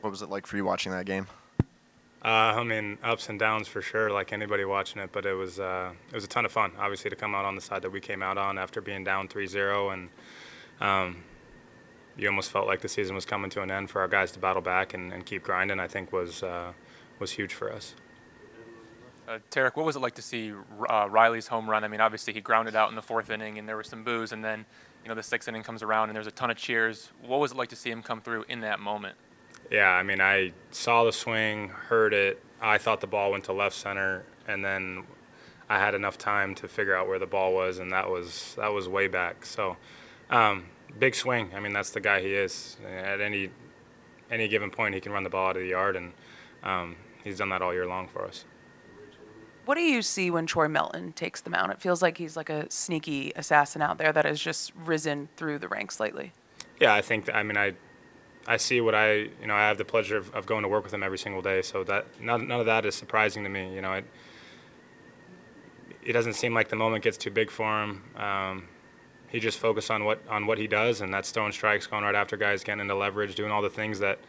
What was it like for you watching that game? I mean, ups and downs for sure, like anybody watching it. But it was a ton of fun, obviously, to come out on the side that we came out on after being down 3-0, and you almost felt like the season was coming to an end for our guys to battle back and keep grinding. I think was huge for us. Tarik, what was it like to see Riley's home run? I mean, obviously he grounded out in the 4th inning, and there was some boos, and then the 6th inning comes around, and there's a ton of cheers. What was it like to see him come through in that moment? Yeah, I mean, I saw the swing, heard it. I thought the ball went to left center, and then I had enough time to figure out where the ball was, and that was way back. So, big swing. I mean, that's the guy he is. At any given point, he can run the ball out of the yard, and he's done that all year long for us. What do you see when Troy Melton takes the mound? It feels like he's like a sneaky assassin out there that has just risen through the ranks lately. Yeah, I think I see what I have the pleasure of going to work with him every single day. So that none of that is surprising to me. It doesn't seem like the moment gets too big for him. He just focused on what he does, and that's throwing strikes, going right after guys, getting into leverage, doing all the things that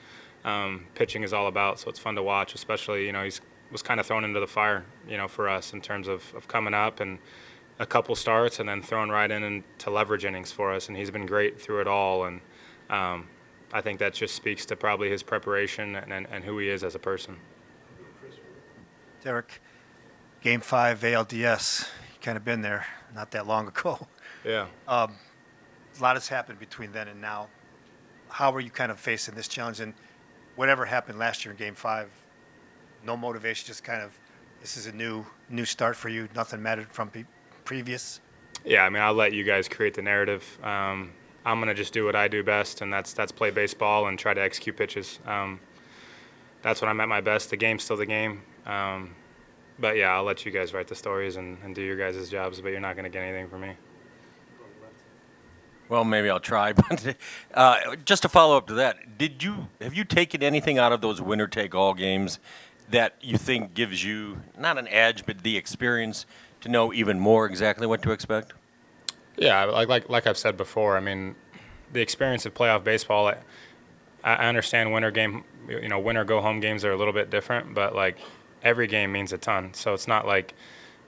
pitching is all about. So it's fun to watch, especially he was kind of thrown into the fire, for us in terms of coming up and a couple starts and then thrown right into leverage innings for us, and he's been great through it all. And I think that just speaks to probably his preparation and who he is as a person. Tarik, Game 5 ALDS, you kind of been there not that long ago. Yeah. A lot has happened between then and now. How are you kind of facing this challenge? And whatever happened last year in Game 5, no motivation, just kind of this is a new start for you. Nothing mattered from previous. Yeah, I mean, I'll let you guys create the narrative. I'm going to just do what I do best, and that's play baseball and try to execute pitches. That's when I'm at my best. The game's still the game. But, yeah, I'll let you guys write the stories and do your guys' jobs, but you're not going to get anything from me. Well, maybe I'll try. But just to follow up to that, have you taken anything out of those winner-take-all games that you think gives you not an edge, but the experience to know even more exactly what to expect? Yeah, like I've said before, I mean, the experience of playoff baseball, I understand winner go-home games are a little bit different, but, every game means a ton. So it's not like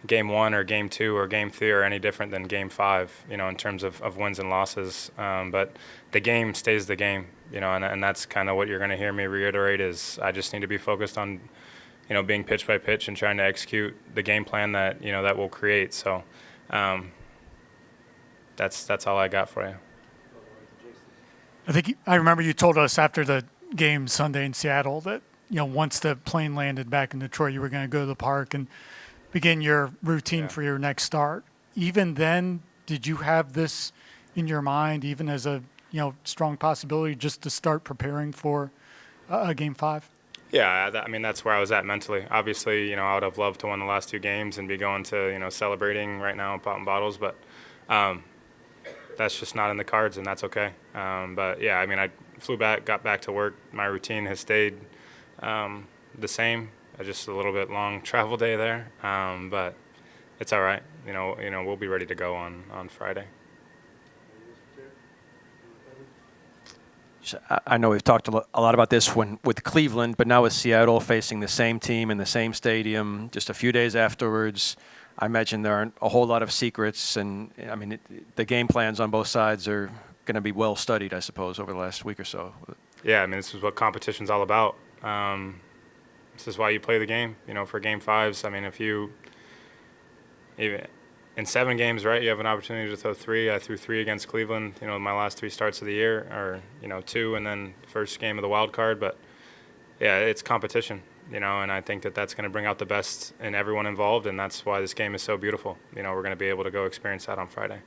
Game 1 or Game 2 or Game 3 are any different than Game 5, in terms of wins and losses. But the game stays the game, and that's kind of what you're going to hear me reiterate is I just need to be focused on, being pitch by pitch and trying to execute the game plan that, that we'll create. So that's all I got for you. I remember you told us after the game Sunday in Seattle that, once the plane landed back in Detroit, you were going to go to the park and begin your routine for your next start. Even then, did you have this in your mind, even as a strong possibility, just to start preparing for a Game 5? Yeah, I mean, that's where I was at mentally. Obviously, I would have loved to win the last 2 games and be going to, celebrating right now and popping bottles, but that's just not in the cards, and that's okay. But, yeah, I mean, I flew back, got back to work. My routine has stayed the same. Just a little bit long travel day there, but it's all right. We'll be ready to go on Friday. I know we've talked a lot about this with Cleveland, but now with Seattle facing the same team in the same stadium just a few days afterwards, I imagine there aren't a whole lot of secrets. And, I mean, the game plans on both sides are going to be well studied, I suppose, over the last week or so. Yeah, I mean, this is what competition's all about. This is why you play the game, for Game 5s. I mean, even in 7 games, right, you have an opportunity to throw 3. I threw 3 against Cleveland, my last 3 starts of the year, or, 2, and then first game of the wild card. But, yeah, it's competition, and I think that's going to bring out the best in everyone involved, and that's why this game is so beautiful. We're going to be able to go experience that on Friday.